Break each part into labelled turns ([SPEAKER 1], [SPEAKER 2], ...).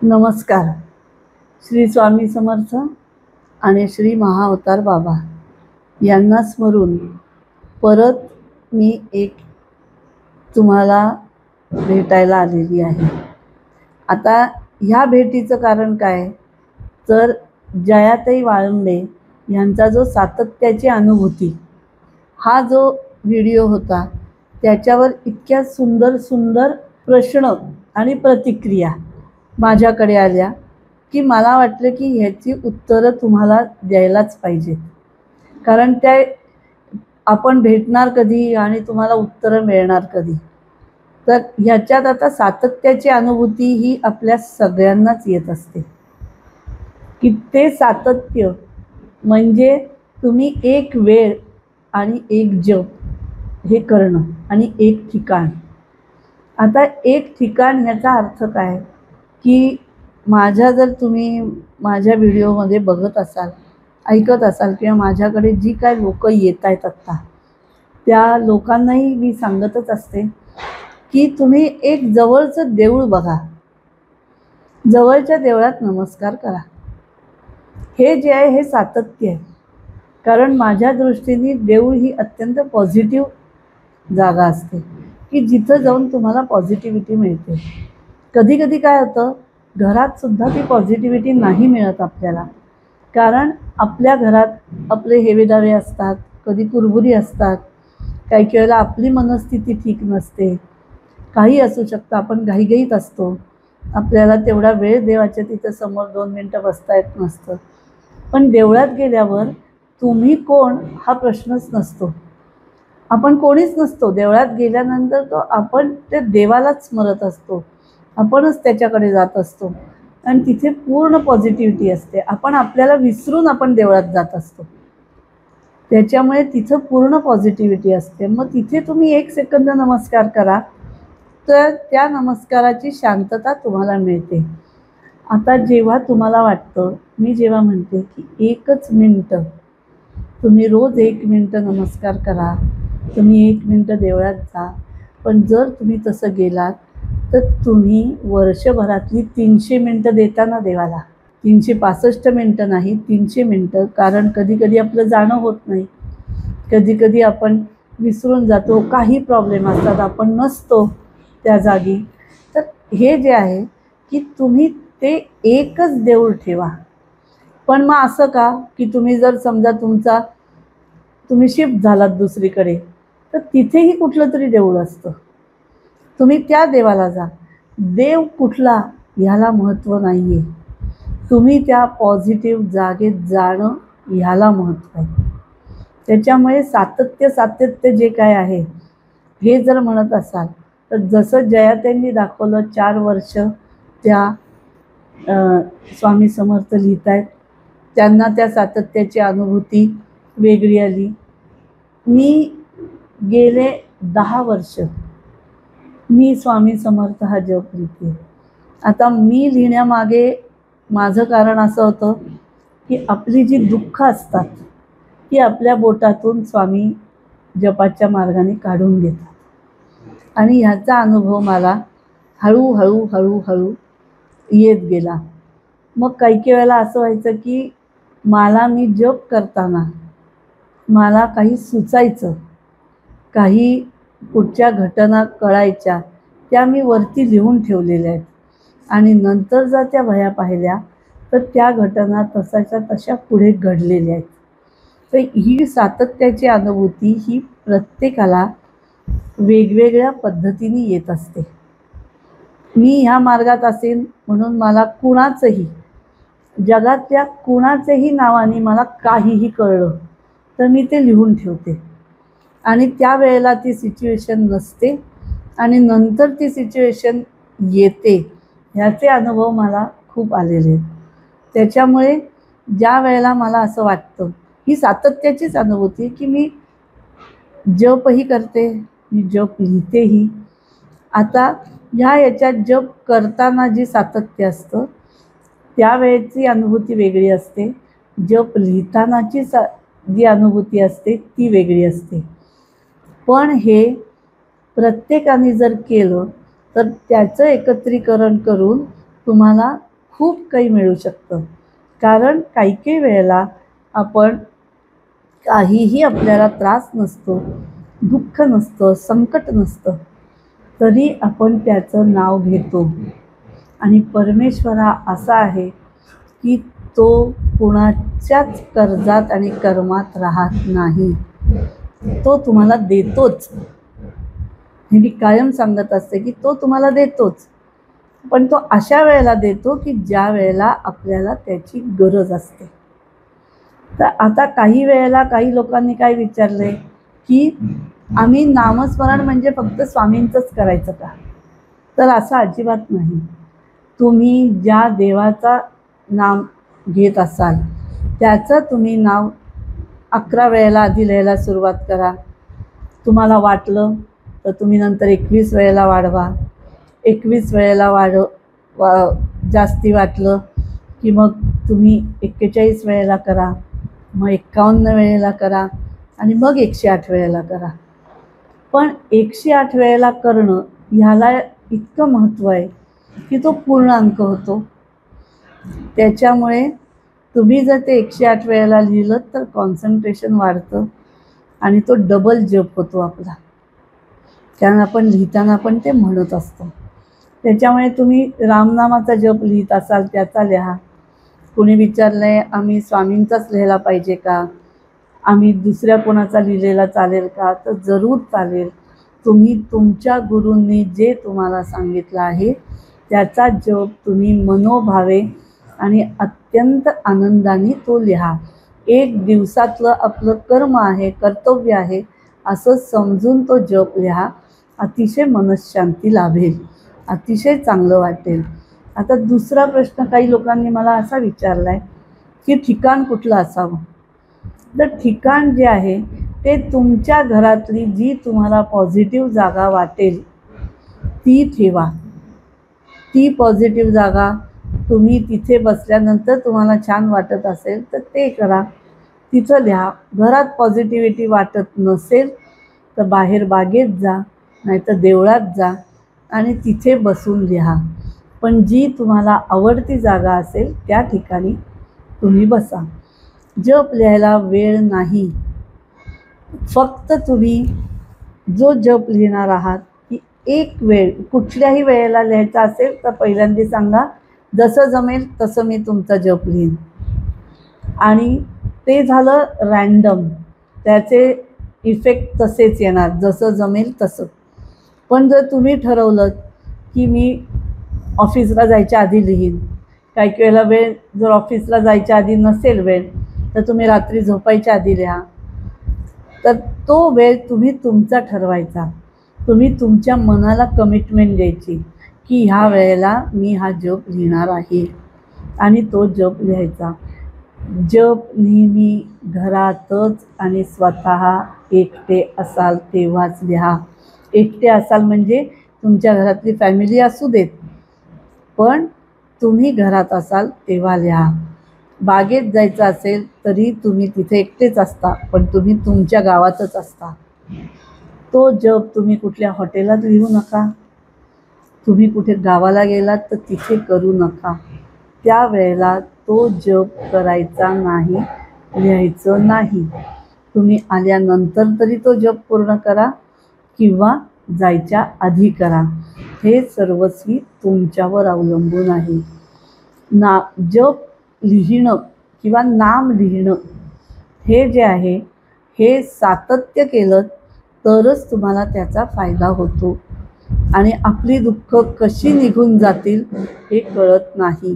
[SPEAKER 1] नमस्कार. श्री स्वामी समर्थ आणि श्री महाअवतार बाबा यांना स्मरून परत मी एक तुम्हाला भेटायला आलेली आहे. आता ह्या भेटीचं कारण काय, तर जयाताई वाळुंबे यांचा जो सातत्याची अनुभूती हा जो व्हिडिओ होता, त्याच्यावर इतक्या सुंदर सुंदर प्रश्न आणि प्रतिक्रिया माझ्याकडे आल्या की मला वाटलं की ह्याची उत्तरं तुम्हाला द्यायलाच पाहिजेत. कारण त्या आपण भेटणार कधी आणि तुम्हाला उत्तरं मिळणार कधी. तर ह्याच्यात आता सातत्याची अनुभूती ही आपल्या सगळ्यांनाच येत असते की ते सातत्य म्हणजे तुम्ही एक वेळ आणि एक जप हे करणं आणि एक ठिकाण. आता एक ठिकाण ह्याचा अर्थ काय की जर तुम्ही माझ्या व्हिडिओमध्ये बघत असाल, ऐकत असाल किंवा माझ्याकडे जी काय लोक येत आहेत आत्ता, त्या लोकांनाही मी सांगतच असते की तुम्ही एक जवळचं देऊळ बघा, जवळच्या देवळात नमस्कार करा. हे जे आहे हे सातत्य आहे. कारण माझ्या दृष्टीने देऊळ ही अत्यंत पॉझिटिव्ह जागा असते की जिथं जाऊन तुम्हाला पॉझिटिव्हिटी मिळते. कधी कधी काय होतं, घरात सुद्धा ती पॉझिटिव्हिटी नाही मिळत आपल्याला. कारण आपल्या घरात आपले हेवेदावे असतात, कधी कुरबुरी असतात, काही वेळेला आपली मनस्थिती ठीक नसते, काही असू शकतं. आपण घाईघाईत असतो, आपल्याला तेवढा वेळ देवाच्या तिथं समोर 2 मिनटं बसता येत नसतं. पण देवळात गेल्यावर तुम्ही कोण हा प्रश्नच नसतो. आपण कोणीच नसतो. देवळात गेल्यानंतर तो आपण त्या देवालाच स्मरत असतो, आपणच त्याच्याकडे जात असतो आणि तिथे पूर्ण पॉझिटिव्हिटी असते. आपण आपल्याला विसरून आपण देवळात जात असतो, त्याच्यामुळे तिथं पूर्ण पॉझिटिव्हिटी असते. मग तिथे तुम्ही 1 सेकंद नमस्कार करा, तर त्या नमस्काराची शांतता तुम्हाला मिळते. आता जेव्हा तुम्हाला वाटतं, मी जेव्हा म्हणते की 1च मिनटं तुम्ही रोज 1 मिनटं नमस्कार करा, तुम्ही 1 मिनटं देवळात जा. पण जर तुम्ही तसं गेलात तर तुम्ही वर्षभरातली 300 मिनटं देता ना देवाला, 365 मिनटं नाही, 300 मिनटं. कारण कधी कधी आपलं जाणं होत नाही, कधी कधी आपण विसरून जातो, काही प्रॉब्लेम असतात, आपण नसतो त्या जागी. तर हे जे आहे की तुम्ही ते एकच देऊळ ठेवा. पण मग असं का की तुम्ही जर समजा तुम्ही शिफ्ट झालात दुसरीकडे, तर तिथेही कुठलं तरी देऊळ असतं, तुम्ही त्या देवाला जा. देव कुठला ह्याला महत्त्व नाही आहे, तुम्ही त्या पॉझिटिव्ह जागेत जाणं ह्याला महत्त्व आहे. त्याच्यामुळे सातत्य जे काय आहे हे जर म्हणत असाल, तर जसं जयाताईंनी दाखवलं 4 वर्ष त्या स्वामी समर्थ लिहित आहेत, त्यांना त्या सातत्याची अनुभूती वेगळी आली. मी गेले 10 वर्ष मी स्वामी समर्थ हा जप लिहिते. आता मी लिहिण्यामागे माझं कारण असं होतं की आपली जी दुःख असतात ती आपल्या बोटातून स्वामी जपाच्या मार्गाने काढून घेतात आणि ह्याचा अनुभव मला हळूहळू हळूहळू येत गेला. मग काही वेळेला असं व्हायचं की मी जप करताना मला काही सुचायचं, काही कुठच्या घटना कळायच्या, त्या मी वरती लिहून ठेवलेल्या आहेत आणि नंतर जर त्या वह्या पाहिल्या तर त्या घटना तसाच्या तशा पुढे घडलेल्या आहेत. तर ही सातत्याची अनुभूती ही प्रत्येकाला वेगवेगळ्या पद्धतीने येत असते. मी ह्या मार्गात असेल म्हणून मला कुणाचंही, जगातल्या कुणाचंही नावाने मला काहीही कळलं तर मी ते लिहून ठेवते आणि त्यावेळेला ती सिच्युएशन नसते आणि नंतर ती सिच्युएशन येते. ह्याचे अनुभव मला खूप आलेले आहेत. त्याच्यामुळे ज्या वेळेला मला असं वाटतं, ही सातत्याचीच अनुभूती की मी जपही करते, मी जप लिहितेही. आता याच्यात जप करताना जी सातत्य असतं त्यावेळेची अनुभूती वेगळी असते, जप लिहितानाची जी अनुभूती असते ती वेगळी असते. पण हे प्रत्येकाने जर केलं तर त्याचं एकत्रीकरण करून तुम्हाला खूप काही मिळू शकतं. कारण काही काही वेळेला आपण काहीही आपल्याला त्रास नसतो, दुःख नसतं, संकट नसतं, तरी आपण त्याचं नाव घेतो. आणि परमेश्वर हा असा आहे की तो कुणाच्याच कर्जात आणि कर्मात राहत नाही. तो तुम्हाला देतोच. हे मी कायम सांगत असते की तो तुम्हाला देतोच. पण तो अशा वेळेला देतो की ज्या वेळेला आपल्याला त्याची गरज असते. तर आता काही वेळेला काही लोकांनी काय विचारले की आम्ही नामस्मरण म्हणजे फक्त स्वामींचंच करायचं का? तर असं अजिबात नाही. तुम्ही ज्या देवाचा नाम घेत असाल त्याचं तुम्ही नाव 11 वेळेला आधी लिहायला सुरुवात करा. तुम्हाला वाटलं तर तुम्ही नंतर 21 वेळेला वाढवा. 21 वेळेला जास्ती वाटलं की मग तुम्ही 41 वेळेला करा, मग 51 वेळेला करा आणि मग 108 वेळेला करा. पण 108 वेळेला करणं ह्याला इतकं महत्त्व आहे की तो पूर्ण अंक होतो. त्याच्यामुळे तुम्ही जर ते 108 वेळेला लिहिलं तर कॉन्सन्ट्रेशन वाढतं आणि तो डबल जप होतो आपला. कारण आपण लिहिताना पण ते म्हणत असतो. त्याच्यामुळे तुम्ही रामनामाचा जप लिहित असाल त्याचा लिहा. कोणी विचारलं आहे आम्ही स्वामींचाच लिहायला पाहिजे का, आम्ही दुसऱ्या कोणाचा लिहिलेला चालेल का, तर जरूर चालेल. तुम्ही तुमच्या गुरूंनी जे तुम्हाला सांगितलं आहे त्याचा जप तुम्ही मनोभावे आणि अत्यंत आनंदाने तो लिहा. एक दिवसातलं आपलं कर्म आहे, कर्तव्य आहे असं समजून तो जप लिहा. अतिशय मनःशांती लाभेल, अतिशय चांगलं वाटेल. आता दुसरा प्रश्न काही लोकांनी मला असा विचारला आहे की ठिकाण कुठलं असावं. तर ठिकाण जे आहे ते तुमच्या घरातली जी तुम्हाला पॉझिटिव्ह जागा वाटेल ती ठेवा. ती पॉझिटिव्ह जागा तुम्ही तिथे बसल्यानंतर तुम्हाला छान वाटत असेल तर ते करा, तिथं लिहा. घरात पॉझिटिव्हिटी वाटत नसेल तर बाहेर बागेत जा, नाहीतर देवळात जा आणि तिथे बसून लिहा. पण जी तुम्हाला आवडती जागा असेल त्या ठिकाणी तुम्ही बसा. जप लिहायला वेळ नाही. फक्त तुम्ही जो जप लिहिणार आहात की एक वेळ कुठल्याही वेळेला लिहायचा असेल तर पहिल्यांदा सांगा जसं जमेल तसं मी तुमचा जप लिहीन. आणि ते झालं रॅन्डम, त्याचे इफेक्ट तसेच येणार जसं जमेल तसं. पण जर तुम्ही ठरवलं की मी ऑफिसला जायच्या आधी लिहीन, काही वेळेला वेळ जर ऑफिसला जायच्या आधी नसेल वेळ तर तुम्ही रात्री झोपायच्या आधी लिहा. तर तो वेळ तुम्ही तुमचा ठरवायचा. तुम्ही तुमच्या मनाला कमिटमेंट द्यायची की ह्या वेळेला मी हा जप लिहिणार आहे आणि तो जप लिहायचा. जप नेहमी घरातच आणि स्वतः एकटे असाल तेव्हाच लिहा. एकटे असाल म्हणजे तुमच्या घरातली फॅमिली असू देत, पण तुम्ही घरात असाल तेव्हा लिहा. बागेत जायचं असेल तरी तुम्ही तिथे एकटेच असता, पण तुम्ही तुमच्या गावातच असता. तो जप तुम्ही कुठल्या हॉटेलात लिहू नका, तुम्ही कुठे गावाला गेलात तर तिथे करू नका. त्यावेळेला तो जप करायचा नाही, लिहायचं नाही. तुम्ही आल्यानंतर तरी तो जप पूर्ण करा किंवा जायच्या आधी करा. हे सर्वस्वी तुमच्यावर अवलंबून आहे. जप लिहिणं किंवा नाम लिहिणं हे जे आहे हे सातत्य केलं तरच तुम्हाला त्याचा फायदा होतो आणि आपली दुःख कशी निघून जातील हे कळत नाही.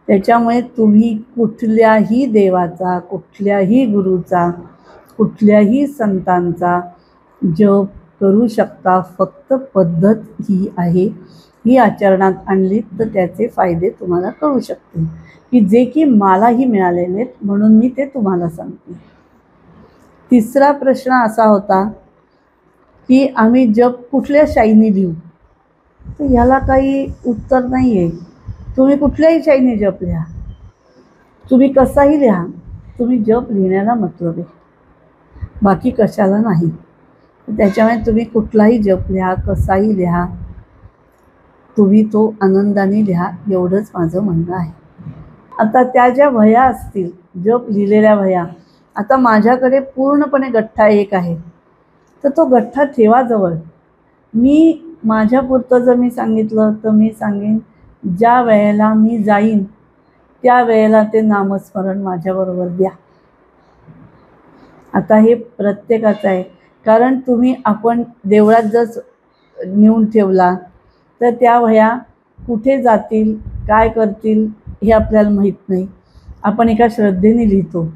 [SPEAKER 1] त्याच्यामुळे तुम्ही कुठल्याही देवाचा, कुठल्याही गुरूचा, कुठल्याही संतांचा जप करू शकता. फक्त पद्धत ही आहे, ही आचरणात आणली तर त्याचे फायदे तुम्हाला कळू शकतील की जे की मलाही मिळालेले आहेत, म्हणून मी ते तुम्हाला सांगते. तिसरा प्रश्न असा होता की आम्ही जप कुठल्या शाईने लिहू. तर ह्याला काही उत्तर नाही आहे. तुम्ही कुठल्याही शाईने जप लिहा, तुम्ही कसाही लिहा, तुम्ही जप लिहिण्याला मतलब आहे, बाकी कशाला नाही. त्याच्यामुळे तुम्ही कुठलाही जप लिहा, कसाही लिहा. तुम्ही तो आनंदाने लिहा, एवढंच माझं म्हणणं आहे. आता त्या ज्या वह्या असतील, जप लिहिलेल्या वह्या, आता माझ्याकडे पूर्णपणे गठ्ठा एक आहे, तर तो गठ्ठा ठेवा जवळ. मी माझ्यापुरतं जर मी सांगितलं तर मी सांगेन, ज्या वेळेला मी जाईन त्या वेळेला ते नामस्मरण माझ्याबरोबर द्या. आता हे प्रत्येकाचं आहे, कारण आपण देवळात जर नेऊन ठेवला तर त्या वह्या कुठे जातील, काय करतील हे आपल्याला माहीत नाही. आपण एका श्रद्धेने लिहितो.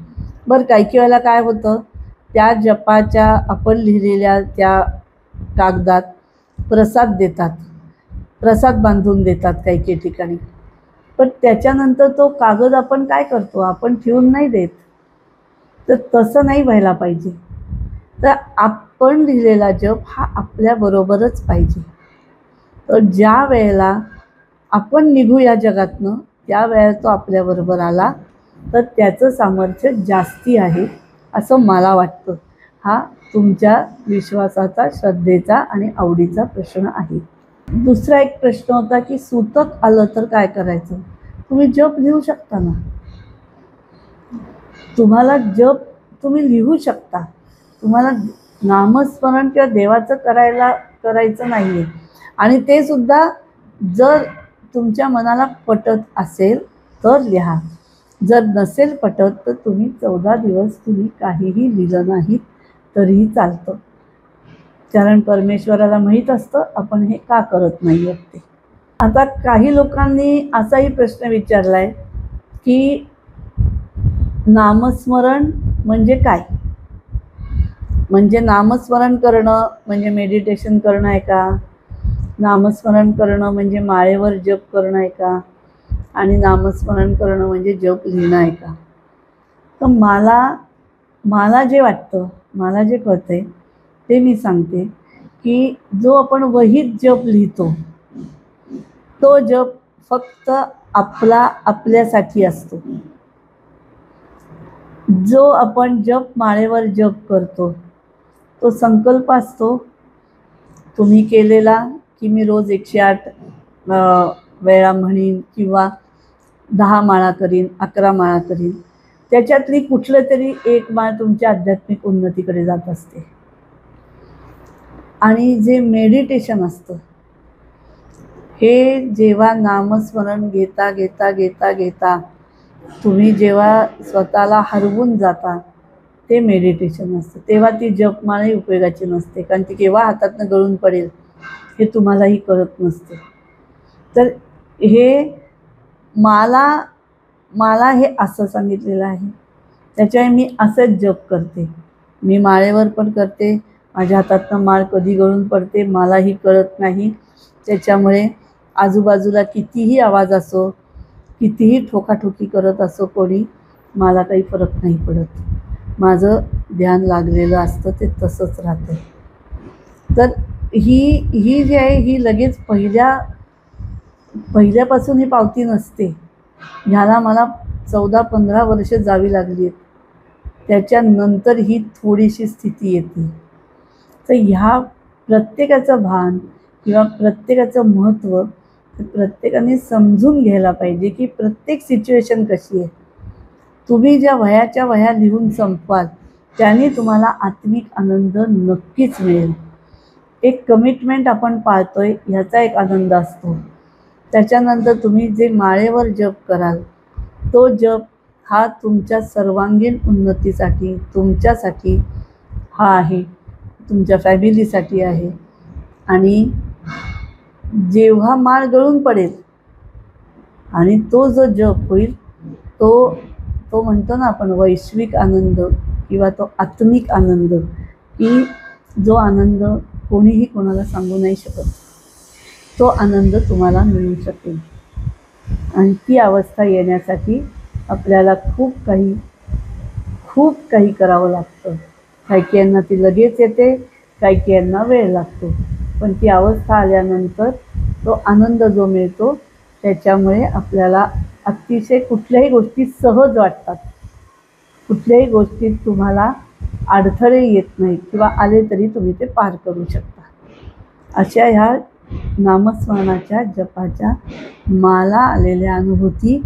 [SPEAKER 1] बरं, काही वेळेला काय होतं, त्या जपाच्या आपण लिहिलेल्या त्या कागदात प्रसाद देतात, प्रसाद बांधून देतात काही ठिकाणी. पण त्याच्यानंतर तो कागद आपण काय करतो, आपण ठेवून नाही देत. तर तसं नाही व्हायला पाहिजे. तर आपण लिहिलेला जप हा आपल्याबरोबरच पाहिजे. तर ज्या वेळेला आपण निघू या जगातनं, त्या वेळेला तो आपल्याबरोबर आला तर त्याचं सामर्थ्य जास्ती आहे असं मला वाटतं. हा तुमच्या विश्वासाचा, श्रद्धेचा आणि आवडीचा प्रश्न आहे. दुसरा एक प्रश्न होता की सूतक आलं तर काय करायचं. तुम्ही जप लिहू शकता ना. तुम्हाला जप तुम्ही लिहू शकता. तुम्हाला नामस्मरण किंवा देवाचं करायचं नाही आहे. आणि ते सुद्धा जर तुमच्या मनाला पटत असेल तर लिहा. जर नसेल पटत तर तुम्ही 14 दिवस तुम्ही काहीही लिहिलं नाही तरीही चालतं. कारण परमेश्वराला माहीत असतं आपण हे का करत नाही आहोत ते. आता काही लोकांनी असाही प्रश्न विचारला आहे की नामस्मरण म्हणजे काय. म्हणजे नामस्मरण करणं म्हणजे मेडिटेशन करणं आहे का. नामस्मरण करणं म्हणजे माळेवर जप करणं आहे का. आणि नामस्मरण करणं म्हणजे जप लिहिणं आहे का. तर मला जे वाटतं, मला जे कळतंय ते मी सांगते की जो आपण वहीत जप लिहितो तो जप फक्त आपल्यासाठी असतो. जो आपण जप माळेवर जप करतो तो संकल्प असतो तुम्ही केलेला की मी रोज 108 वेळा म्हणीन किंवा 10 माळा करीन, 11 माळा करीन. त्याच्यातली कुठलं तरी एक माळ तुमच्या आध्यात्मिक उन्नतीकडे जात असते. आणि जे मेडिटेशन असतं हे जेव्हा नामस्मरण घेता घेता घेता घेता तुम्ही जेव्हा स्वतःला हरवून जाता ते मेडिटेशन असतं. तेव्हा ती जपमाळही उपयोगाची नसते, कारण ती केव्हा हातातनं गळून पडेल हे तुम्हालाही कळत नसते. तर हे मला हे असं सांगितलेलं आहे, त्याच्यामुळे मी असंच जप करते. मी माळेवर पण करते, माझ्या हातातनं माळ कधी गळून पडते मलाही कळत नाही. त्याच्यामुळे आजूबाजूला कितीही आवाज असो, कितीही ठोकाठोकी करत असो कोणी, मला काही फरक नाही पडत. माझं ध्यान लागलेलं असतं ते तसंच राहतं. तर ही जी आहे ही लगेच पहिल्यापासून ही पावती नसते. ह्याला मला 14-15 वर्ष जावी लागली आहेत. त्याच्यानंतर ही थोडीशी स्थिती येते. तर ह्या प्रत्येकाचं भान किंवा प्रत्येकाचं महत्त्व प्रत्येकाने समजून घ्यायला पाहिजे की प्रत्येक सिच्युएशन कशी आहे. तुम्ही ज्या वह्याच्या वह्या लिहून संपवाल त्याने तुम्हाला आत्मिक आनंद नक्कीच मिळेल. एक कमिटमेंट आपण पाळतोय ह्याचा एक आनंद असतो. त्याच्यानंतर तुम्ही जे माळेवर जप कराल तो जप हा तुमच्या सर्वांगीण उन्नतीसाठी, तुमच्यासाठी हा आहे, तुमच्या फॅमिलीसाठी आहे. आणि जेव्हा माळ गळून पडेल आणि तो जो जप होईल तो म्हणतो ना आपण वैश्विक आनंद किंवा तो आत्मिक आनंद, की जो आनंद कोणीही कोणाला सांगू नाही शकत, तो आनंद तुम्हाला मिळू शकेल. आणि ती अवस्था येण्यासाठी आपल्याला खूप काही करावं लागतं. काही यांना ती लगेच येते, काही यांना वेळ लागतो. पण ती अवस्था आल्यानंतर तो आनंद जो मिळतो त्याच्यामुळे आपल्याला अतिशय कुठल्याही गोष्टी सहज वाटतात. कुठल्याही गोष्टीत तुम्हाला अडथळे येत नाहीत किंवा आले तरी तुम्ही ते पार करू शकता. अशा ह्या नामस्मरणाच्या जपाच्या मला आलेल्या अनुभूती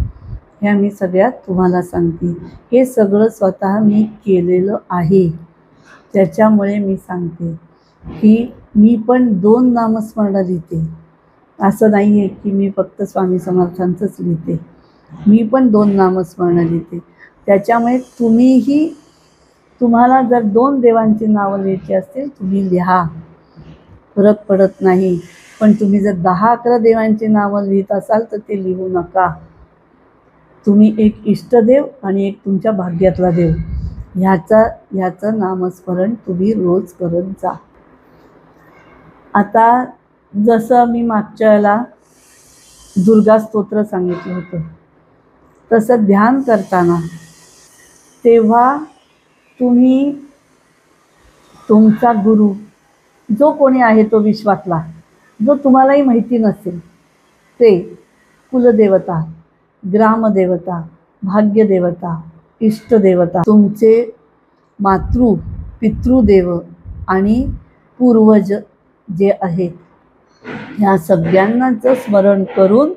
[SPEAKER 1] ह्या मी सगळ्यात तुम्हाला सांगते. हे सगळं स्वतः मी केलेलं आहे. त्याच्यामुळे मी सांगते की मी पण 2 नामस्मरणं लिहिते. असं नाही आहे की मी फक्त स्वामी समर्थांचंच लिहिते. मी पण 2 नामस्मरणं लिहिते. त्याच्यामुळे तुम्हीही तुम्हाला जर 2 देवांची नावं लिहायची असतील तुम्ही लिहा, फरक पडत नाही. पण तुम्ही जर 10-11 देवांची नावं लिहित असाल तर ते लिहू नका. तुम्ही एक इष्टदेव आणि एक तुमच्या भाग्यातला देव ह्याचं नामस्मरण तुम्ही रोज करत जा. आता जसं मी मागच्या वेळेला दुर्गा स्तोत्र सांगितलं होतं, तसं ध्यान करताना तेव्हा तुम्ही तुमचा गुरु जो कोणी आहे तो विश्वातला, जो तुम्हालाही माहिती नसेल, ते कुलदेवता, ग्रामदेवता, भाग्यदेवता, इष्टदेवता, तुमचे पितृदेव आणि पूर्वज जे आहेत, ह्या सगळ्यांनाचं स्मरण करून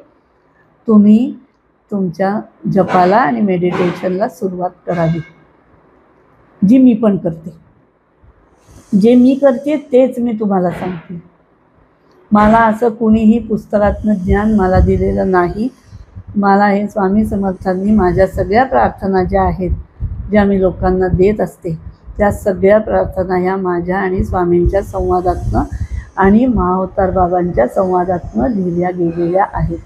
[SPEAKER 1] तुम्ही तुमच्या जपाला आणि मेडिटेशनला सुरुवात करावी. जी मी पण करते. जे मी करते तेच मी तुम्हाला सांगते. मला असं कुणीही पुस्तकातनं ज्ञान मला दिलेलं नाही. मला हे स्वामी समर्थांनी माझ्या सगळ्या प्रार्थना ज्या आहेत, ज्या मी लोकांना देत असते, त्या सगळ्या प्रार्थना ह्या माझ्या आणि स्वामींच्या संवादातनं आणि महाअवतार बाबांच्या संवादातनं लिहिल्या गेलेल्या आहेत.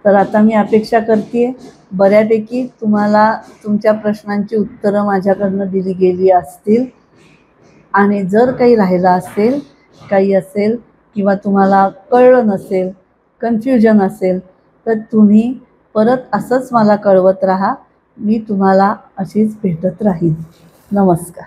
[SPEAKER 1] तर आता मी अपेक्षा करते बऱ्यापैकी तुम्हाला तुमच्या प्रश्नांची उत्तरं माझ्याकडनं दिली गेली असतील. आणि जर काही राहिलं असेल, काही असेल किंवा तुम्हाला कळलं नसेल, कन्फ्युजन असेल, तर तुम्ही परत असंच मला कळवत राहा. मी तुम्हाला अशीच भेटत राहीन. नमस्कार.